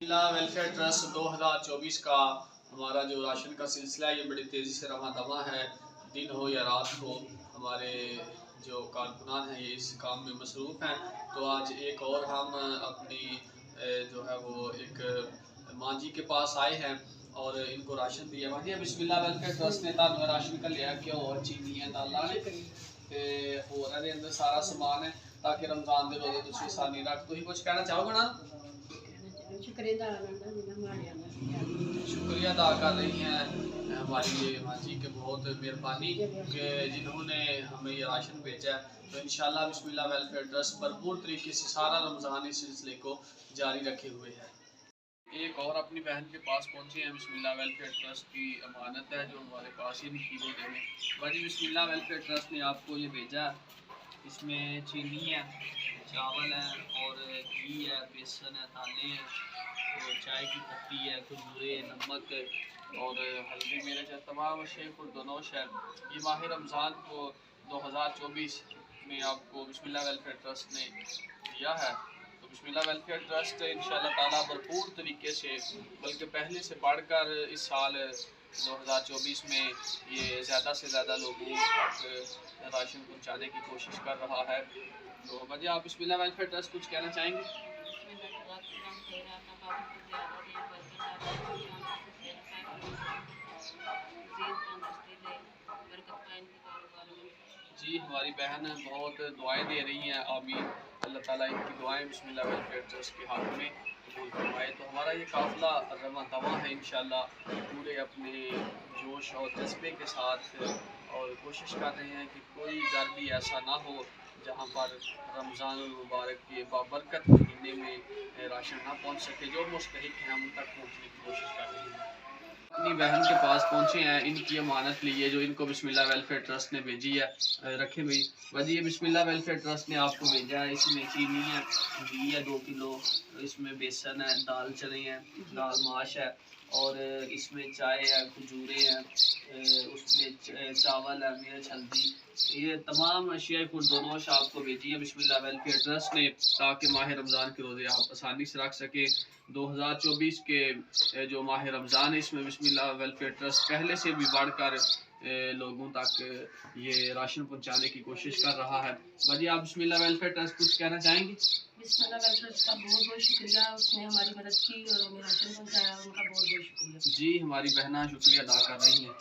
जिला welfare trust 2024 का हमारा जो राशन का सिलसिला है ये बड़ी तेज़ी से रवा दवा है। दिन हो या रात हो हमारे जो कारकुनान हैं ये इस काम में मसरूफ़ हैं। तो आज एक और हम अपनी जो है वो एक माँ जी के पास आए हैं और इनको राशन दिया। माँ जी बिस्मिल्लाह वेलफेयर ट्रस्ट ने तानू राशन का लिया क्यों और चीनी है दाल ने ते होर दे अंदर सारा सामान है ताकि रमज़ान दे रोज़े तुसीं आसानी रख। तुसीं कुछ कहना चाहोगे ना? शुक्रिया अदा कर रही हैं हमारी ये माँ जी के बहुत मेहरबानी कि जिन्होंने हमें ये राशन भेजा है। तो इंशाल्लाह बिस्मिल्लाह वेलफेयर ट्रस्ट भरपूर तरीके से सारा रमज़ान इस सिलसिले को जारी रखे हुए है। एक और अपनी बहन के पास पहुँचे हैं। बिस्मिल्लाह वेलफेयर ट्रस्ट की अमानत है जो हमारे पास ही नहीं वो देने। भाजी बिस्मिल्लाह वेलफेयर ट्रस्ट ने आपको ये भेजा। इसमें चीनी है, चावल है और घी है, बेसन है, दालें हैं, तो चाय की पत्ती है, खजूरें, नमक और हल्दी मिर्च है, तमाम अशे खुर्दनोश है। ये माह रमज़ान को 2024 में आपको बिस्मिल्लाह वेलफेयर ट्रस्ट ने दिया है। तो बिस्मिल्लाह वेलफेयर ट्रस्ट इंशाअल्लाह ताला भरपूर तरीके से बल्कि पहले से बढ़कर इस साल 2024 में ये ज़्यादा से ज़्यादा लोगों तक राशन पहुँचाने की कोशिश कर रहा है। तो वजह आप बिस्मिल्लाह वेलफेयर ट्रस्ट कुछ कहना चाहेंगे? जी हमारी बहन बहुत दुआएं दे रही हैं। आमीन। अल्लाह ताला इनकी दुआएं बिस्मिल्लाह वेलफेयर ट्रस्ट के हक़ में कबूल फरमाए। तो हमारा ये काफ़िला रवां दवा है इंशाअल्लाह पूरे अपने जोश और जज्बे के साथ और कोशिश कर रहे हैं कि कोई घर भी ऐसा ना हो जहाँ पर रमज़ान मुबारक के बाबरकत महीने में राशन ना पहुँच सके। जो मुस्तहिक हैं हम उन तक पहुँचने की कोशिश कर रहे हैं। अपनी बहन के पास पहुँचे हैं, इनकी अमानत लिए जो इनको बिस्मिल्लाह वेलफेयर ट्रस्ट ने भेजी है। रखे भाई भाजी ये बिस्मिल्लाह वेलफेयर ट्रस्ट ने आपको भेजा है। इसमें चीनी है, घी है 2 किलो, इसमें बेसन है, दाल चने हैं, दाल माश है और इसमें चाय है, खजूरें हैं, उसमें चावल है, मिर्च, हल्दी, ये तमाम अशिया खुर्दनोश आपको भेजी है बिस्मिल्लाह वेलफेयर ट्रस्ट ने ताकि माह रमज़ान के रोज़े आप आसानी से रख सके। 2024 के जो माह रमज़ान है इसमें बिस्मिल्लाह वेलफेयर ट्रस्ट पहले से भी बढ़कर लोगों तक ये राशन पहुंचाने की कोशिश कर रहा है। भाजी आप बिस्मिल्लाह वेलफेयर ट्रस्ट कुछ कहना चाहेंगे? बिस्मिल्लाह वेलफेयर ट्रस्ट का बहुत बहुत शुक्रिया, उसने हमारी मदद की और हमें राशन पहुंचाया, उनका बहुत बहुत शुक्रिया। जी हमारी बहना शुक्रिया अदा कर रही हैं।